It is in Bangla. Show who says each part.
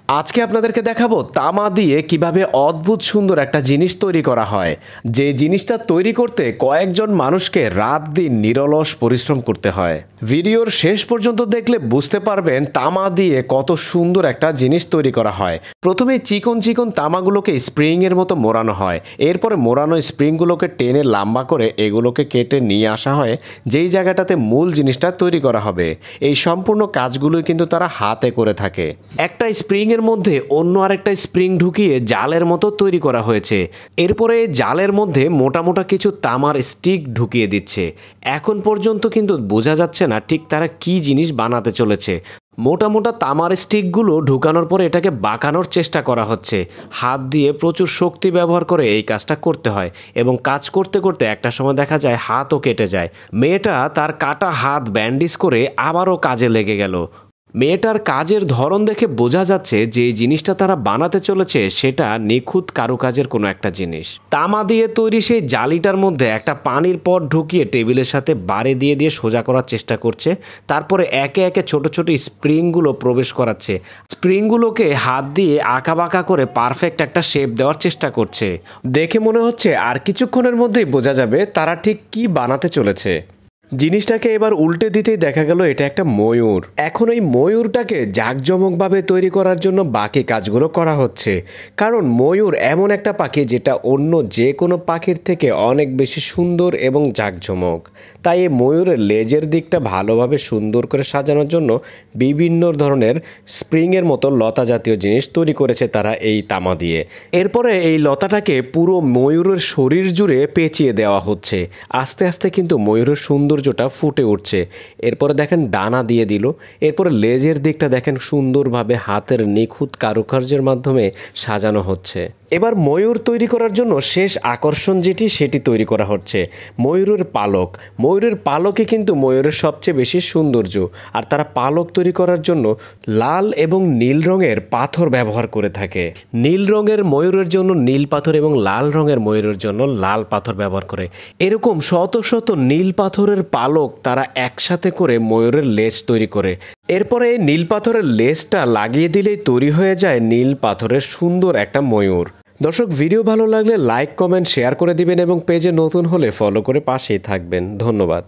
Speaker 1: আজকে আপনাদেরকে দেখাবো তামা দিয়ে কিভাবে অদ্ভুত সুন্দর একটা জিনিস তৈরি করা হয়। যে জিনিসটা তৈরি করতে কয়েকজন মানুষকে রাত দিন নিরলস পরিশ্রম করতে হয়। ভিডিওর শেষ পর্যন্ত দেখলে বুঝতে পারবেন তামা দিয়ে কত সুন্দর একটা জিনিস তৈরি করা হয়। প্রথমে চিকন চিকন তামাগুলোকে স্প্রিং এর মতো মোড়ানো হয়। এরপরে মোড়ানো স্প্রিংগুলোকে টেনে লম্বা করে এগুলোকে কেটে নিয়ে আসা হয় যেই জায়গাটাতে মূল জিনিসটা তৈরি করা হবে। এই সম্পূর্ণ কাজগুলোই কিন্তু তারা হাতে করে থাকে। একটা স্প্রিং এর মধ্যে অন্য আরেকটা স্প্রিং ঢুকিয়ে জালের মতো তৈরি করা হয়েছে। এরপরে জালের মধ্যে মোটা মোটা কিছু তামার স্টিক ঢুকিয়ে দিচ্ছে। এখন পর্যন্ত কিন্তু বোঝা যাচ্ছে না ঠিক তারা কি জিনিস বানাতে চলেছে। মোটা মোটা তামার স্টিকগুলো ঢুকানোর পরে এটাকে বাঁকানোর চেষ্টা করা হচ্ছে। হাত দিয়ে প্রচুর শক্তি ব্যবহার করে এই কাজটা করতে হয় এবং কাজ করতে করতে একটা সময় দেখা যায় হাতও কেটে যায়। মেয়েটা তার কাটা হাত ব্যান্ডেজ করে আবারও কাজে লেগে গেল। মেয়েটার কাজের ধরন দেখে বোঝা যাচ্ছে যে এই জিনিসটা তারা বানাতে চলেছে সেটা নিখুঁত কারুকাজের কোনো একটা জিনিস। তামা দিয়ে তৈরি সেই জালিটার মধ্যে একটা পানির পট ঢুকিয়ে টেবিলের সাথে বাড়ি দিয়ে দিয়ে সোজা করার চেষ্টা করছে। তারপরে একে একে ছোট ছোট স্প্রিংগুলো প্রবেশ করাচ্ছে। স্প্রিংগুলোকে হাত দিয়ে আঁকাবাঁকা করে পারফেক্ট একটা শেপ দেওয়ার চেষ্টা করছে। দেখে মনে হচ্ছে আর কিছুক্ষণের মধ্যেই বোঝা যাবে তারা ঠিক কি বানাতে চলেছে। জিনিসটাকে এবার উল্টে দিতেই দেখা গেল এটা একটা ময়ূর। এখন এই ময়ূরটাকে জাঁকজমকভাবে তৈরি করার জন্য বাকি কাজগুলো করা হচ্ছে। কারণ ময়ূর এমন একটা পাখি যেটা অন্য যে কোনো পাখির থেকে অনেক বেশি সুন্দর এবং জাঁকজমক। তাই এই ময়ূরের লেজের দিকটা ভালোভাবে সুন্দর করে সাজানোর জন্য বিভিন্ন ধরনের স্প্রিংয়ের মতো লতা জাতীয় জিনিস তৈরি করেছে তারা এই তামা দিয়ে। এরপরে এই লতাটাকে পুরো ময়ূরের শরীর জুড়ে পেঁচিয়ে দেওয়া হচ্ছে। আস্তে আস্তে কিন্তু ময়ূরের সৌন্দর্যটা ফুটে উঠছে। এরপরে দেখেন ডানা দিয়ে দিল। এরপরে লেজের দিকটা দেখেন সুন্দরভাবে হাতের নিখুঁত কারুকার্যের মাধ্যমে সাজানো হচ্ছে। এবার ময়ূর তৈরি করার জন্য শেষ আকর্ষণ যেটি সেটি তৈরি করা হচ্ছে ময়ূরের পালক। ময়ূরের পালকই কিন্তু ময়ূরের সবচেয়ে বেশি সৌন্দর্য। আর তারা পালক তৈরি করার জন্য লাল এবং নীল রঙের পাথর ব্যবহার করে থাকে। নীল রঙের ময়ূরের জন্য নীল পাথর এবং লাল রঙের ময়ূরের জন্য লাল পাথর ব্যবহার করে। এরকম শত শত নীল পাথরের পালক তারা একসাথে করে ময়ূরের লেজ তৈরি করে। এরপরে এই নীল পাথরের লেজটা লাগিয়ে দিলেই তৈরি হয়ে যায় নীল পাথরের সুন্দর একটা ময়ূর। দর্শক, ভিডিও ভালো লাগলে লাইক, কমেন্ট, শেয়ার করে দিবেন এবং পেজে নতুন হলে ফলো করে পাশেই থাকবেন। ধন্যবাদ।